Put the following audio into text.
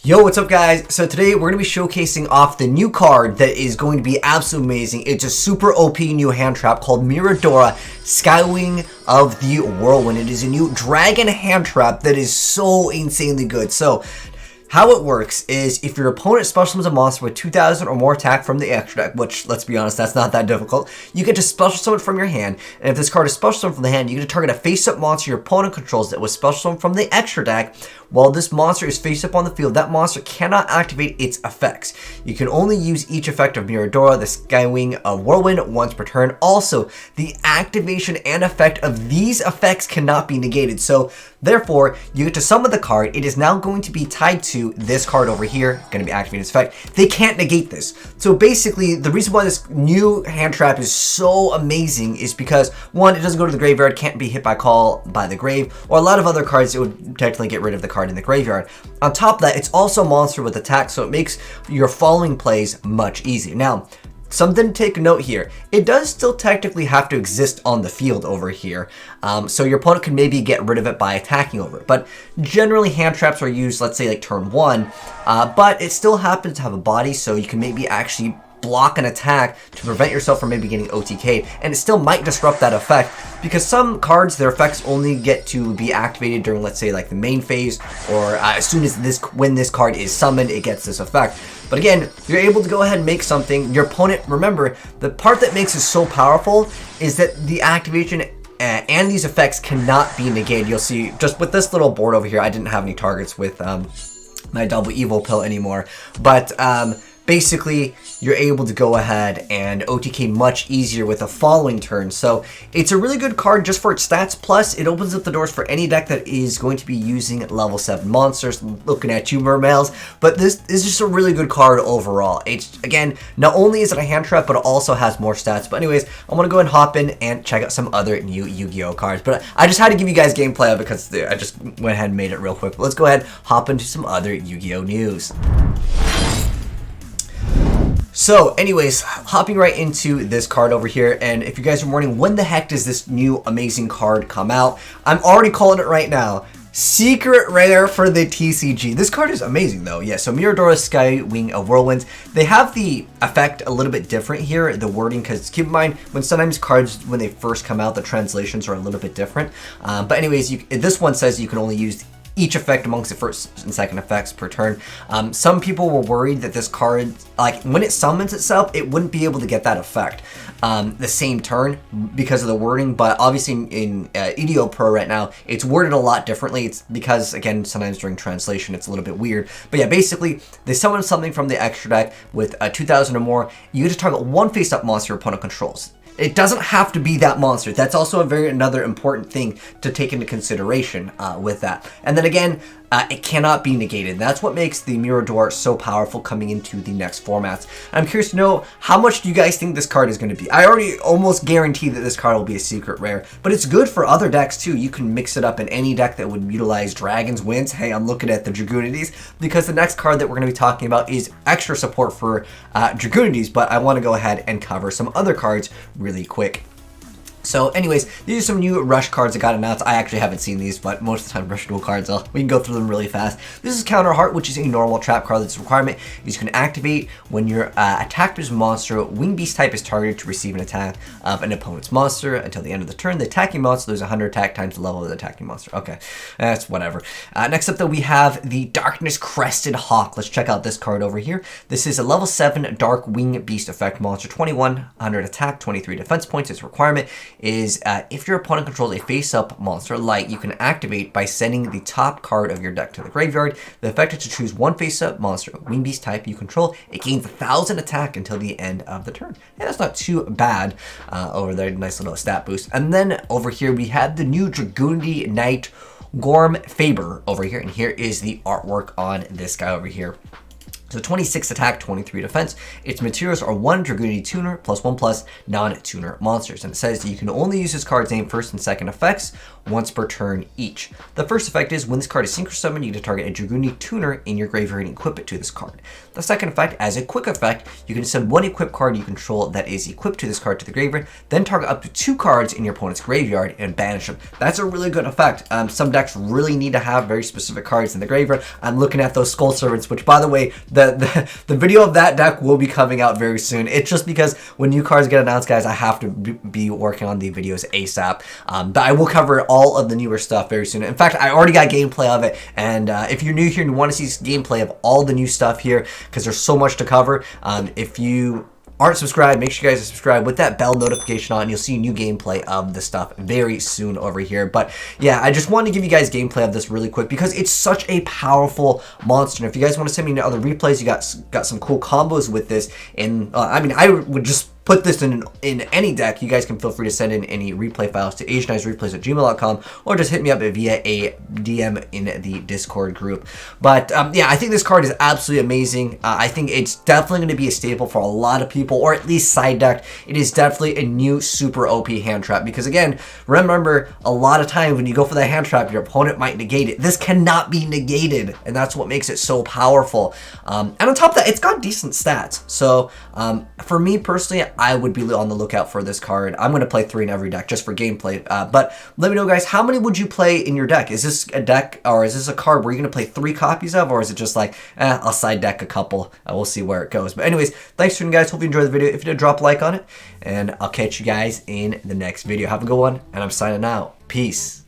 Yo, what's up guys? So today we're going to be showcasing off the new card that is going to be absolutely amazing. It's a super OP new hand trap called Miradora, Skywing of the Whirlwind. It is a new dragon hand trap that is so insanely good. So how it works is if your opponent special summons a monster with 2,000 or more attack from the extra deck, which, let's be honest, that's not that difficult, you get to special summon from your hand, and if this card is special summoned from the hand, you get to target a face-up monster your opponent controls that was special summoned from the extra deck. While this monster is face-up on the field, that monster cannot activate its effects. You can only use each effect of Miradora, the Skywing of Whirlwind, once per turn. Also, the activation and effect of these effects cannot be negated, so therefore, you get to summon the card. It is now going to be tied to this card over here, going to be activating its effect. They can't negate this. So basically, the reason why this new hand trap is so amazing is because, one, it doesn't go to the graveyard, can't be hit by call by the grave, or a lot of other cards it would technically get rid of the card in the graveyard. On top of that, it's also a monster with attack, so it makes your following plays much easier. Now, something to take note here, it does still technically have to exist on the field over here, so your opponent can maybe get rid of it by attacking over it, but generally hand traps are used, let's say like turn 1, but it still happens to have a body, so you can maybe actually block an attack to prevent yourself from maybe getting OTK'd, and it still might disrupt that effect, because some cards, their effects only get to be activated during, let's say, like the main phase, or as soon as when this card is summoned, it gets this effect. But again, you're able to go ahead and make something. Your opponent, remember, the part that makes it so powerful is that the activation and these effects cannot be negated. You'll see, just with this little board over here, I didn't have any targets with my double evil pill anymore, but basically, you're able to go ahead and OTK much easier with the following turn. So it's a really good card just for its stats. Plus, it opens up the doors for any deck that is going to be using level 7 monsters. Looking at you, Mermails. But this is just a really good card overall. It's, again, not only is it a hand trap, but it also has more stats. But anyways, I want to go ahead and hop in and check out some other new Yu-Gi-Oh cards. But I just had to give you guys gameplay because I just went ahead and made it real quick. But let's go ahead and hop into some other Yu-Gi-Oh news. So anyways, hopping right into this card over here, and if you guys are wondering when the heck does this new amazing card come out, I'm already calling it right now. Secret rare for the TCG. This card is amazing though. Yeah, so Miradora, Skywing of Whirlwinds. They have the effect a little bit different here, the wording, because keep in mind, when sometimes cards, when they first come out, the translations are a little bit different. But anyways, this one says you can only use each effect amongst the first and second effects per turn. Some people were worried that this card, like when it summons itself, it wouldn't be able to get that effect the same turn because of the wording, but obviously in YuGiOh Pro right now, it's worded a lot differently. It's because, again, sometimes during translation, it's a little bit weird. But yeah, basically, they summon something from the extra deck with 2,000 or more. You get to target one face-up monster your opponent controls. It doesn't have to be that monster. That's also another important thing to take into consideration with that. And then again, it cannot be negated. That's what makes the Miradora so powerful coming into the next formats. I'm curious to know, how much do you guys think this card is going to be? I already almost guarantee that this card will be a secret rare, but it's good for other decks too. You can mix it up in any deck that would utilize dragons, winds. Hey, I'm looking at the Dragunities, because the next card that we're going to be talking about is extra support for Dragunities, but I want to go ahead and cover some other cards really quick. So anyways, these are some new Rush cards that got announced. I actually haven't seen these, but most of the time Rush duel cards, we can go through them really fast. This is Counter Heart, which is a normal trap card. That's a requirement is you can activate when your attacked monster Wing Beast type is targeted to receive an attack of an opponent's monster until the end of the turn. The attacking monster loses 100 attack times the level of the attacking monster. Okay, that's whatever. Next up though, we have the Darkness Crested Hawk. Let's check out this card over here. This is a level 7 Dark Wing Beast effect monster, 2100 attack, 23 defense points. Its requirement is if your opponent controls a face-up monster light, you can activate by sending the top card of your deck to the graveyard. The effect is to choose one face-up monster, Wing Beast type you control. It gains 1,000 attack until the end of the turn. Yeah, that's not too bad over there. Nice little stat boost. And then over here we have the new Dragunity Knight Gorm Faber over here, and here is the artwork on this guy over here. So 26 attack, 23 defense. Its materials are 1 Dragunity tuner plus 1+ non-tuner monsters. And it says that you can only use this card's name first and second effects once per turn each. The first effect is when this card is synchro summoned, you get to target a Dragunity tuner in your graveyard and equip it to this card. The second effect, as a quick effect, you can send one equipped card you control that is equipped to this card to the graveyard, then target up to 2 cards in your opponent's graveyard and banish them. That's a really good effect. Some decks really need to have very specific cards in the graveyard. I'm looking at those Skull Servants, which, by the way, the video of that deck will be coming out very soon. It's just because when new cards get announced, guys, I have to be working on the videos ASAP. But I will cover all of the newer stuff very soon. In fact, I already got gameplay of it, and if you're new here and you want to see gameplay of all the new stuff here, because there's so much to cover, if you aren't subscribed, make sure you guys are subscribed with that bell notification on. You'll see new gameplay of this stuff very soon over here. But yeah, I just wanted to give you guys gameplay of this really quick because it's such a powerful monster. And if you guys want to send me other replays, you got some cool combos with this. And I mean, I would just put this in any deck. You guys can feel free to send in any replay files to azneyesreplays@gmail.com or just hit me up via a DM in the Discord group. But yeah, I think this card is absolutely amazing. I think it's definitely going to be a staple for a lot of people, or at least side deck. It is definitely a new super OP hand trap because, again, remember, a lot of times when you go for that hand trap, your opponent might negate it. This cannot be negated, and that's what makes it so powerful. And on top of that, it's got decent stats. So for me personally, I would be on the lookout for this card. I'm going to play 3 in every deck just for gameplay. But let me know, guys, how many would you play in your deck? Is this a deck, or is this a card where you're going to play 3 copies of, or is it just like, I'll side deck a couple. We'll see where it goes. But anyways, thanks for tuning, guys. Hope you enjoyed the video. If you did, drop a like on it, and I'll catch you guys in the next video. Have a good one, and I'm signing out. Peace.